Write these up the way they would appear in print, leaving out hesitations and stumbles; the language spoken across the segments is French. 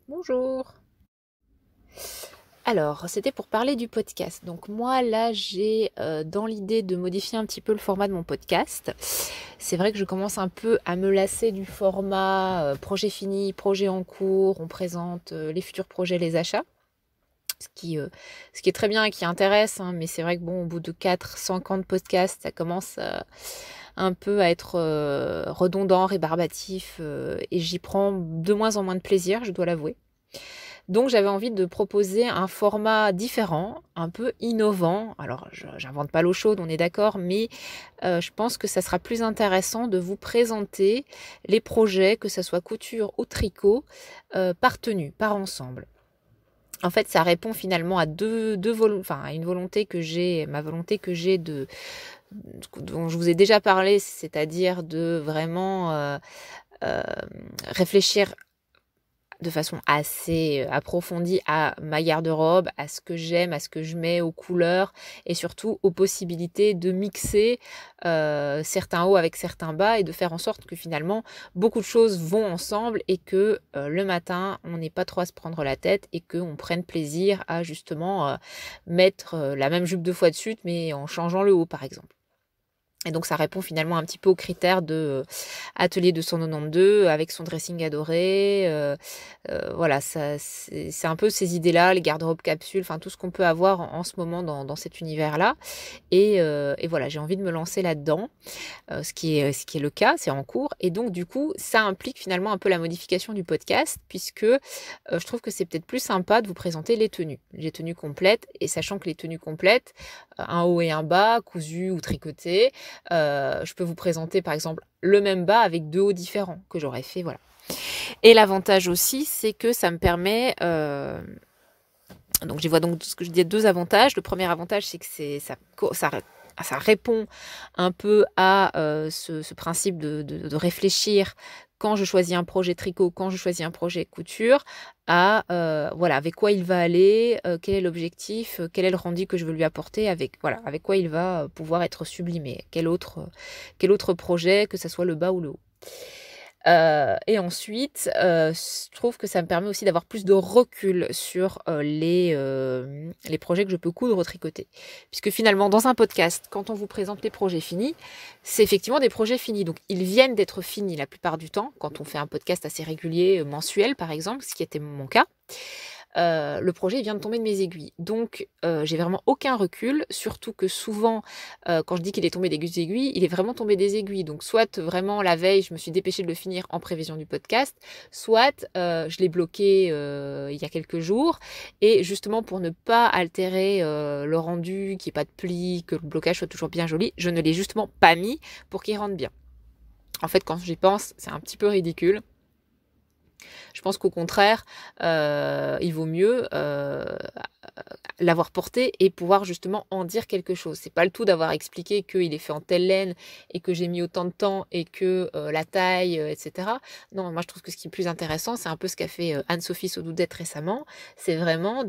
Bonjour. Alors, c'était pour parler du podcast. Donc moi, là, j'ai dans l'idée de modifier un petit peu le format de mon podcast. C'est vrai que je commence un peu à me lasser du format projet fini, projet en cours, on présente les futurs projets, les achats. Ce qui est très bien et qui intéresse, hein, mais c'est vrai que bon, au bout de 4-5 ans de podcast, ça commence un peu à être redondant, rébarbatif, et j'y prends de moins en moins de plaisir, je dois l'avouer. Donc j'avais envie de proposer un format différent, un peu innovant. Alors j'invente pas l'eau chaude, on est d'accord, mais je pense que ça sera plus intéressant de vous présenter les projets, que ça soit couture ou tricot, par tenue, par ensemble. En fait, ça répond finalement à à une volonté que j'ai, ma volonté que j'ai dont je vous ai déjà parlé, c'est-à-dire de vraiment réfléchir de façon assez approfondie à ma garde-robe, à ce que j'aime, à ce que je mets, aux couleurs et surtout aux possibilités de mixer certains hauts avec certains bas et de faire en sorte que finalement beaucoup de choses vont ensemble et que le matin on n'ait pas trop à se prendre la tête et qu'on prenne plaisir à justement mettre la même jupe 2 fois de suite mais en changeant le haut par exemple. Et donc ça répond finalement un petit peu aux critères de Atelier 292 avec son dressing adoré, voilà, ça c'est un peu ces idées-là, les garde-robes capsules, enfin tout ce qu'on peut avoir en ce moment dans cet univers-là et voilà, j'ai envie de me lancer là-dedans, ce qui est le cas, c'est en cours et donc du coup, ça implique finalement un peu la modification du podcast puisque, je trouve que c'est peut-être plus sympa de vous présenter les tenues complètes et sachant que les tenues complètes, un haut et un bas, cousus ou tricotés, je peux vous présenter par exemple le même bas avec 2 hauts différents que j'aurais fait, voilà. Et l'avantage aussi, c'est que ça me permet, donc j'y vois donc ce que je dis 2 avantages. Le premier avantage, c'est que ça répond un peu à ce principe de réfléchir quand je choisis un projet tricot, quand je choisis un projet couture, à voilà, avec quoi il va aller, quel est l'objectif, quel est le rendu que je veux lui apporter, avec quoi il va pouvoir être sublimé. Quel autre projet, que ça soit le bas ou le haut. Et ensuite, je trouve que ça me permet aussi d'avoir plus de recul sur, les projets que je peux coudre ou tricoter. Puisque finalement, dans un podcast, quand on vous présente les projets finis, c'est effectivement des projets finis. Donc ils viennent d'être finis la plupart du temps, quand on fait un podcast assez régulier, mensuel par exemple, ce qui était mon cas. Le projet il vient de tomber de mes aiguilles. Donc j'ai vraiment aucun recul, surtout que souvent, quand je dis qu'il est tombé des aiguilles, il est vraiment tombé des aiguilles. Donc soit vraiment la veille, je me suis dépêchée de le finir en prévision du podcast, soit je l'ai bloqué il y a quelques jours et justement pour ne pas altérer le rendu, qu'il y ait pas de plis, que le blocage soit toujours bien joli, je ne l'ai justement pas mis pour qu'il rentre bien. En fait, quand j'y pense, c'est un petit peu ridicule. Je pense qu'au contraire, il vaut mieux, l'avoir porté et pouvoir justement en dire quelque chose. C'est pas le tout d'avoir expliqué qu'il est fait en telle laine et que j'ai mis autant de temps et que, la taille, et cetera. Non, moi je trouve que ce qui est plus intéressant, c'est un peu ce qu'a fait, Anne-Sophie Saudoudette récemment. C'est vraiment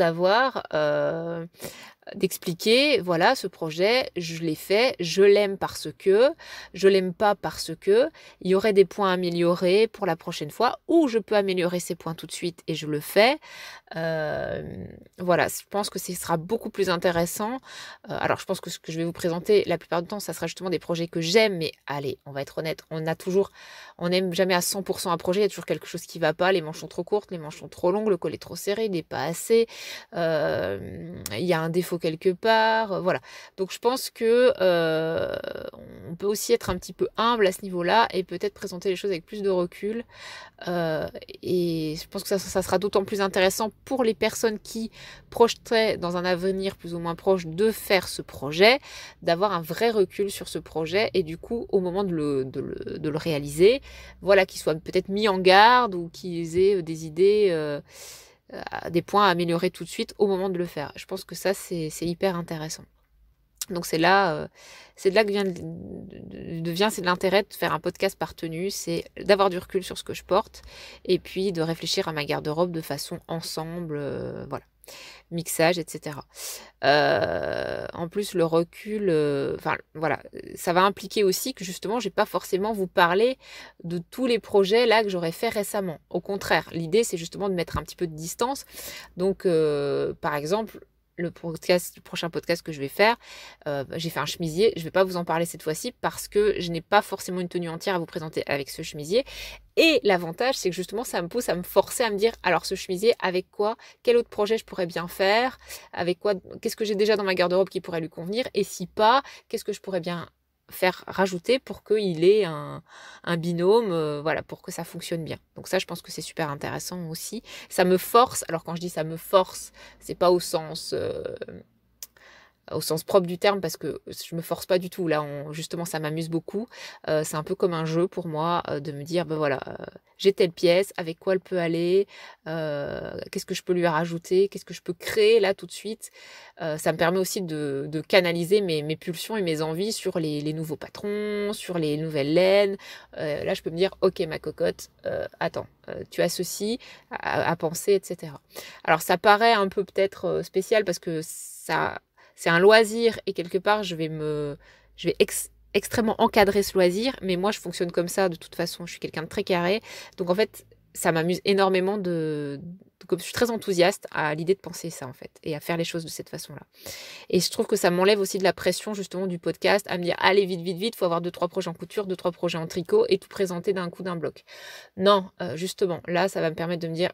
d'expliquer, voilà, ce projet, je l'ai fait, je l'aime parce que, je l'aime pas parce que, il y aurait des points à améliorer pour la prochaine fois, ou je peux améliorer ces points tout de suite et je le fais. Voilà, je pense que ce sera beaucoup plus intéressant. Alors, je pense que ce que je vais vous présenter, la plupart du temps, ça sera justement des projets que j'aime, mais allez, on va être honnête, on n'aime jamais à 100% un projet, il y a toujours quelque chose qui va pas, les manches sont trop courtes, les manches sont trop longues, le col est trop serré, il n'est pas assez, il y a un défaut quelque part, voilà. Donc, je pense que on peut aussi être un petit peu humble à ce niveau-là et peut-être présenter les choses avec plus de recul. Heu et je pense que ça sera d'autant plus intéressant pour les personnes qui projeteraient dans un avenir plus ou moins proche de faire ce projet, d'avoir un vrai recul sur ce projet et du coup, au moment de le réaliser, voilà, qu'ils soient peut-être mis en garde ou qu'ils aient, des idées, des points à améliorer tout de suite au moment de le faire. Je pense que ça, c'est hyper intéressant. Donc c'est de là que c'est de l'intérêt de faire un podcast par tenue, c'est d'avoir du recul sur ce que je porte et puis de réfléchir à ma garde-robe de façon ensemble, voilà, mixage, etc. En plus, le recul, enfin voilà, ça va impliquer aussi que justement, je vais pas forcément vous parler de tous les projets là que j'aurais fait récemment. Au contraire, l'idée c'est justement de mettre un petit peu de distance. Donc, par exemple, le prochain podcast que je vais faire, j'ai fait un chemisier. Je vais pas vous en parler cette fois-ci parce que je n'ai pas forcément une tenue entière à vous présenter avec ce chemisier. Et l'avantage, c'est que justement, ça me pousse à me forcer à me dire, alors ce chemisier, avec quoi, quel autre projet je pourrais bien faire, avec quoi, qu'est-ce que j'ai déjà dans ma garde-robe qui pourrait lui convenir, et si pas, qu'est-ce que je pourrais bien faire rajouter pour qu'il ait un binôme, voilà, pour que ça fonctionne bien. Donc ça, je pense que c'est super intéressant aussi. Ça me force, alors quand je dis ça me force, c'est pas au sens propre du terme parce que je me force pas du tout. Là, justement, ça m'amuse beaucoup. C'est un peu comme un jeu pour moi de me dire, ben voilà, j'ai telle pièce, avec quoi elle peut aller, qu'est-ce que je peux lui rajouter, qu'est-ce que je peux créer là tout de suite. Ça me permet aussi de canaliser mes pulsions et mes envies sur les nouveaux patrons, sur les nouvelles laines. Là, je peux me dire, ok ma cocotte, attends, tu as ceci à penser, etc. Alors ça paraît un peu peut-être spécial parce que c'est un loisir et quelque part je vais extrêmement encadrer ce loisir, mais moi je fonctionne comme ça de toute façon, je suis quelqu'un de très carré, donc en fait ça m'amuse énormément comme je suis très enthousiaste à l'idée de penser ça en fait et à faire les choses de cette façon-là. Et je trouve que ça m'enlève aussi de la pression justement du podcast à me dire allez vite vite vite, faut avoir 2-3 projets en couture, 2-3 projets en tricot et tout présenter d'un coup d'un bloc. Non, justement là ça va me permettre de me dire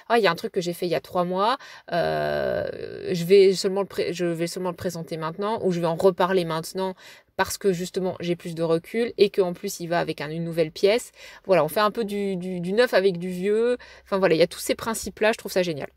ah, il y a un truc que j'ai fait il y a 3 mois, je vais seulement le présenter maintenant ou je vais en reparler maintenant parce que justement j'ai plus de recul et qu'en plus il va avec une nouvelle pièce. Voilà, on fait un peu du neuf avec du vieux. Enfin voilà, il y a tous ces principes-là, je trouve ça génial.